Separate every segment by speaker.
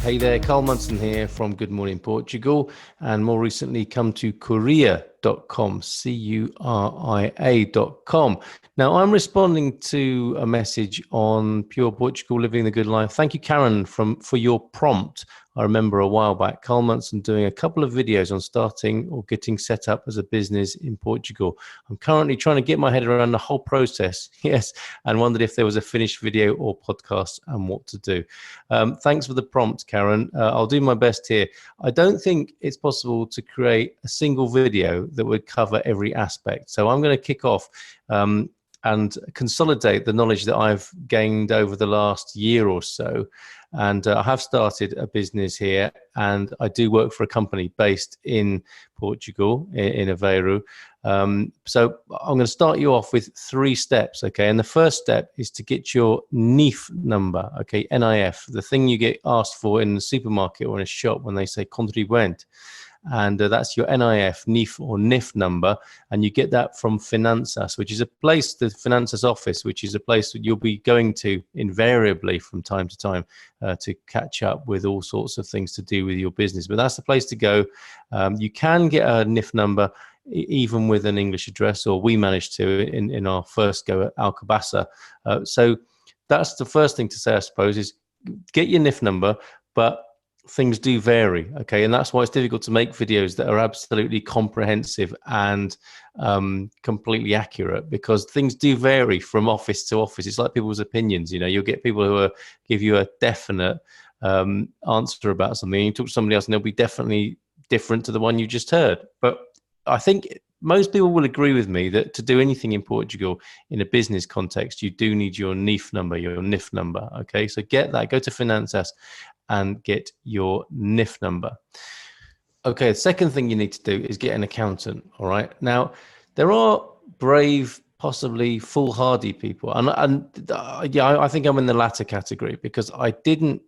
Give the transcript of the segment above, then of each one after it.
Speaker 1: Hey there, Carl Munson here from Good Morning Portugal, and more recently come to Curia.com, Curia.com. Now, I'm responding to a message on Pure Portugal, Living the Good Life. Thank you, Karen, for your prompt. I remember a while back, Carl Munson doing a couple of videos on starting or getting set up as a business in Portugal. I'm currently trying to get my head around the whole process, yes, and wondered if there was a finished video or podcast and what to do. Thanks for the prompt, Karen. I'll do my best here. I don't think it's possible to create a single video that would cover every aspect. So I'm going to kick off and consolidate the knowledge that I've gained over the last year or so. And I have started a business here, and I do work for a company based in Portugal, in Aveiro. So I'm going to start you off with 3 steps, okay? And the first step is to get your NIF number, okay? NIF, the thing you get asked for in the supermarket or in a shop when they say contribuinte. And that's your NIF or NIF number, and you get that from Finanças, which is a place, the Finanças office, which is a place that you'll be going to invariably from time to time to catch up with all sorts of things to do with your business. But that's the place to go. You can get a NIF number even with an English address, or we managed to in our first go at Alcobaça. So that's the first thing to say, I suppose, is get your NIF number, but things do vary, okay? And that's why it's difficult to make videos that are absolutely comprehensive and completely accurate, because things do vary from office to office. It's like people's opinions, you know. You'll get people who give you a definite answer about something. You talk to somebody else and they'll be definitely different to the one you just heard. But I think most people will agree with me that to do anything in Portugal in a business context, you do need your NIF number, your NIF number, okay? So get that, go to Finanças and get your NIF number. Okay, the second thing you need to do is get an accountant, all right? Now, there are brave, possibly foolhardy people, and yeah, I think I'm in the latter category, because I did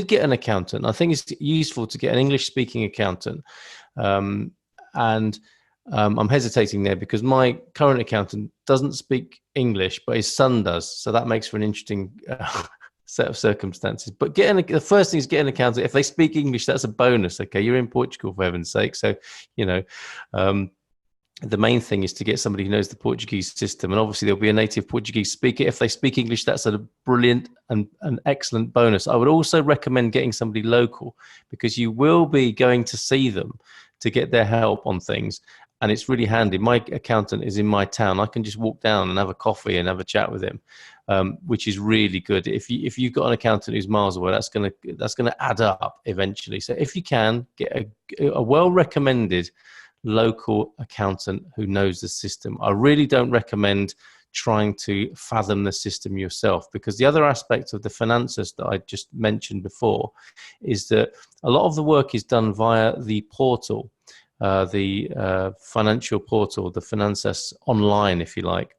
Speaker 1: get an accountant. I think it's useful to get an English-speaking accountant, and I'm hesitating there because my current accountant doesn't speak English, but his son does, so that makes for an interesting set of circumstances. But the first thing is get an accountant. If they speak English, that's a bonus, okay? You're in Portugal, for heaven's sake. So, you know, the main thing is to get somebody who knows the Portuguese system, and obviously there'll be a native Portuguese speaker. If they speak English, that's a brilliant and an excellent bonus. I would also recommend getting somebody local, because you will be going to see them to get their help on things. And it's really handy. My accountant is in my town. I can just walk down and have a coffee and have a chat with him, which is really good. If you've got an accountant who's miles away, that's gonna add up eventually. So if you can get a well-recommended local accountant who knows the system, I really don't recommend trying to fathom the system yourself, because the other aspect of the Finanças that I just mentioned before is that a lot of the work is done via the portal. The financial portal, the Finanças online, if you like.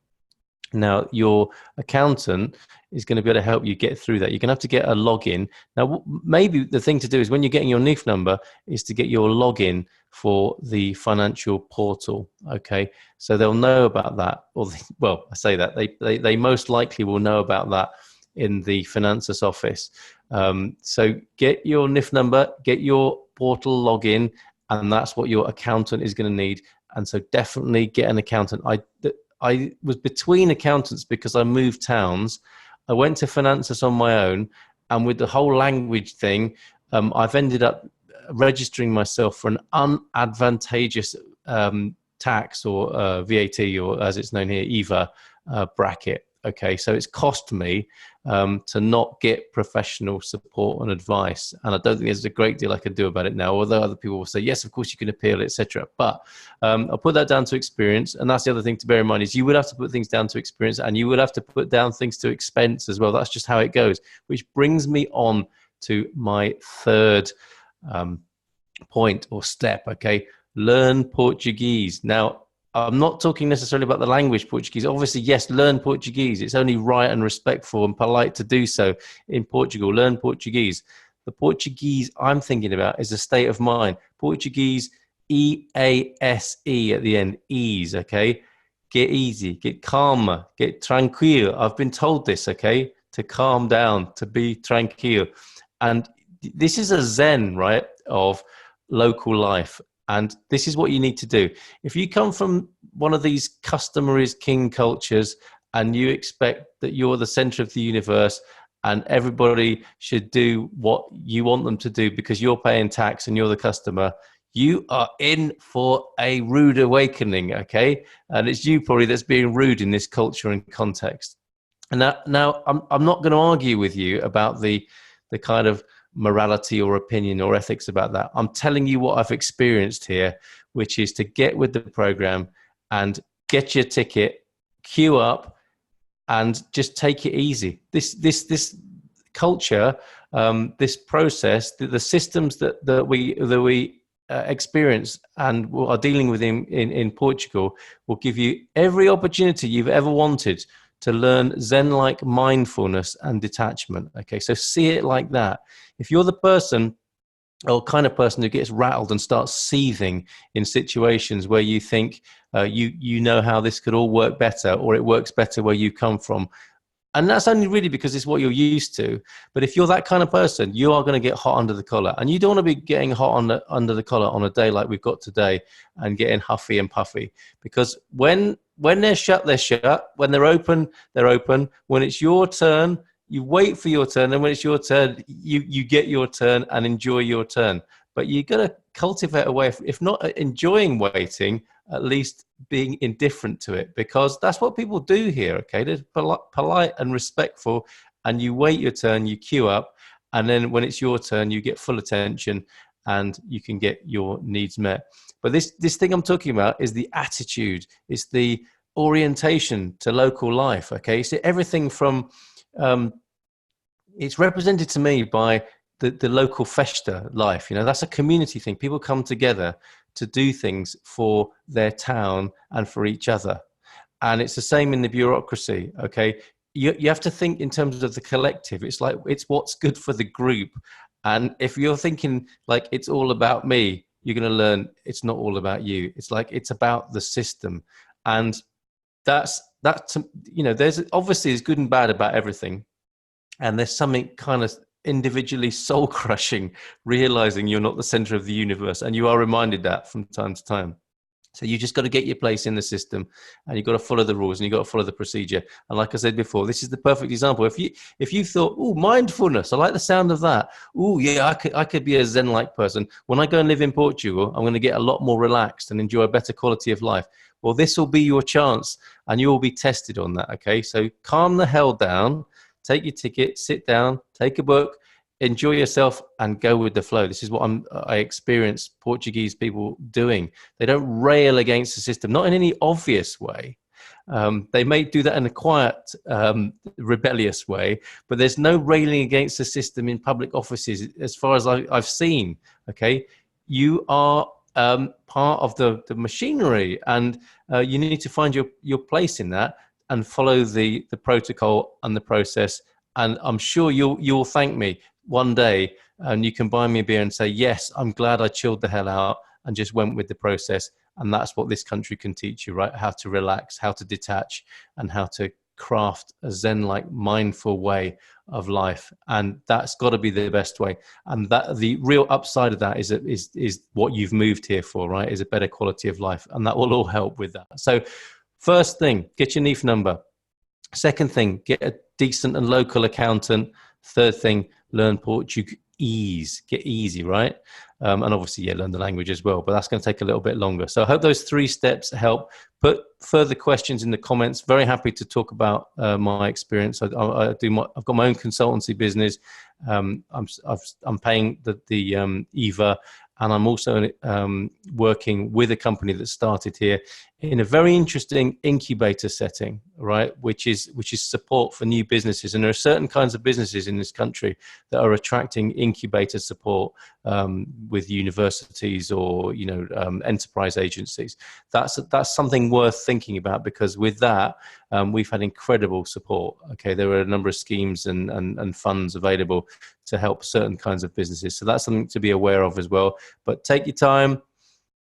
Speaker 1: Now, your accountant is going to be able to help you get through that. You're going to have to get a login. Now, maybe the thing to do is when you're getting your NIF number is to get your login for the financial portal, okay? So they'll know about that. Or well, I say that. They most likely will know about that in the Finanças office. So get your NIF number, get your portal login, and that's what your accountant is going to need. And so definitely get an accountant. I was between accountants because I moved towns. I went to Finanças on my own, and with the whole language thing, I've ended up registering myself for an unadvantageous tax or VAT, or as it's known here, IVA bracket. Okay, so it's cost me to not get professional support and advice, and I don't think there's a great deal I can do about it now, although other people will say, yes, of course you can appeal, etc. But I'll put that down to experience, and that's the other thing to bear in mind, is you would have to put things down to experience, and you would have to put down things to expense as well. That's just how it goes, which brings me on to my third point or step, okay? Learn Portuguese. Now, I'm not talking necessarily about the language Portuguese. Obviously, yes, learn Portuguese. It's only right and respectful and polite to do so in Portugal. Learn Portuguese. The Portuguese I'm thinking about is a state of mind. Portuguese, E-A-S-E at the end, ease, okay? Get easy, get calmer, get tranquilo. I've been told this, okay? To calm down, to be tranquilo. And this is a zen, right, of local life. And this is what you need to do. If you come from one of these customer is king cultures and you expect that you're the center of the universe and everybody should do what you want them to do because you're paying tax and you're the customer, you are in for a rude awakening, okay? And it's you probably that's being rude in this culture and context. And now I'm not going to argue with you about the kind of morality or opinion or ethics about that. I'm telling you what I've experienced here, which is to get with the program and get your ticket, queue up, and just take it easy. This culture, this process, the systems that we experience and are dealing with in Portugal will give you every opportunity you've ever wanted to learn Zen-like mindfulness and detachment. Okay, so see it like that. If you're the person or kind of person who gets rattled and starts seething in situations where you think you know how this could all work better, or it works better where you come from, and that's only really because it's what you're used to. But if you're that kind of person, you are going to get hot under the collar. And you don't want to be getting hot under the collar on a day like we've got today and getting huffy and puffy. Because when they're shut, they're shut. When they're open, they're open. When it's your turn, you wait for your turn. And when it's your turn, you get your turn and enjoy your turn. But you got to cultivate a way, if not enjoying waiting, at least being indifferent to it, because that's what people do here. Okay, they're polite and respectful, and you wait your turn, you queue up, and then when it's your turn, you get full attention and you can get your needs met. But this thing I'm talking about is the attitude, it's the orientation to local life. Okay, so everything from it's represented to me by the local festa life. You know, that's a community thing. People come together to do things for their town and for each other. And it's the same in the bureaucracy, okay? You have to think in terms of the collective. It's like, it's what's good for the group. And if you're thinking like it's all about me, you're going to learn it's not all about you. It's like, it's about the system. And that's, you know, there's obviously it's good and bad about everything. And there's something kind of individually soul crushing, realizing you're not the center of the universe. And you are reminded that from time to time. So you just got to get your place in the system, and you've got to follow the rules, and you've got to follow the procedure. And like I said before, this is the perfect example. If you thought, oh, mindfulness, I like the sound of that. Oh, yeah, I could be a Zen-like person. When I go and live in Portugal, I'm going to get a lot more relaxed and enjoy a better quality of life. Well, this will be your chance, and you will be tested on that. Okay, so calm the hell down. Take your ticket, sit down, take a book, enjoy yourself, and go with the flow. This is what I experience Portuguese people doing. They don't rail against the system, not in any obvious way. They may do that in a quiet, rebellious way, but there's no railing against the system in public offices, as far as I've seen. Okay, you are part of the machinery, and you need to find your place in that and follow the protocol and the process. And I'm sure you'll thank me one day, and you can buy me a beer and say, yes, I'm glad I chilled the hell out and just went with the process. And that's what this country can teach you, right? How to relax, how to detach, and how to craft a Zen-like mindful way of life. And that's got to be the best way. And that the real upside of that is what you've moved here for, right? Is a better quality of life. And that will all help with that. So first thing, get your NIF number. Second thing, get a decent and local accountant. Third thing, learn Portuguese. Get easy, right? And obviously, learn the language as well, but that's going to take a little bit longer. So I hope those 3 steps help. Put further questions in the comments. Very happy to talk about my experience. I've got my own consultancy business. I'm paying the EVA, and I'm also working with a company that started here in a very interesting incubator setting, right? Which is support for new businesses. And there are certain kinds of businesses in this country that are attracting incubator support with universities or enterprise agencies. That's something worth thinking about, because with that we've had incredible support. Okay, there are a number of schemes and funds available to help certain kinds of businesses. So that's something to be aware of as well. But take your time,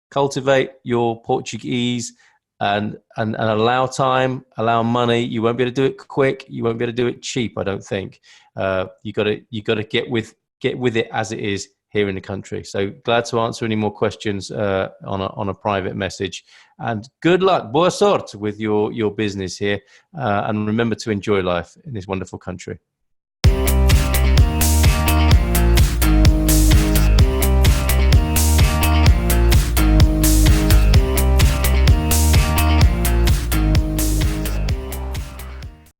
Speaker 1: cultivate your Portuguese, and allow time, allow money. You won't be able to do it quick. You won't be able to do it cheap, I don't think. You got to get with get with it as it is here in the country. So glad to answer any more questions on a private message. And good luck, boa sorte with your business here. And remember to enjoy life in this wonderful country.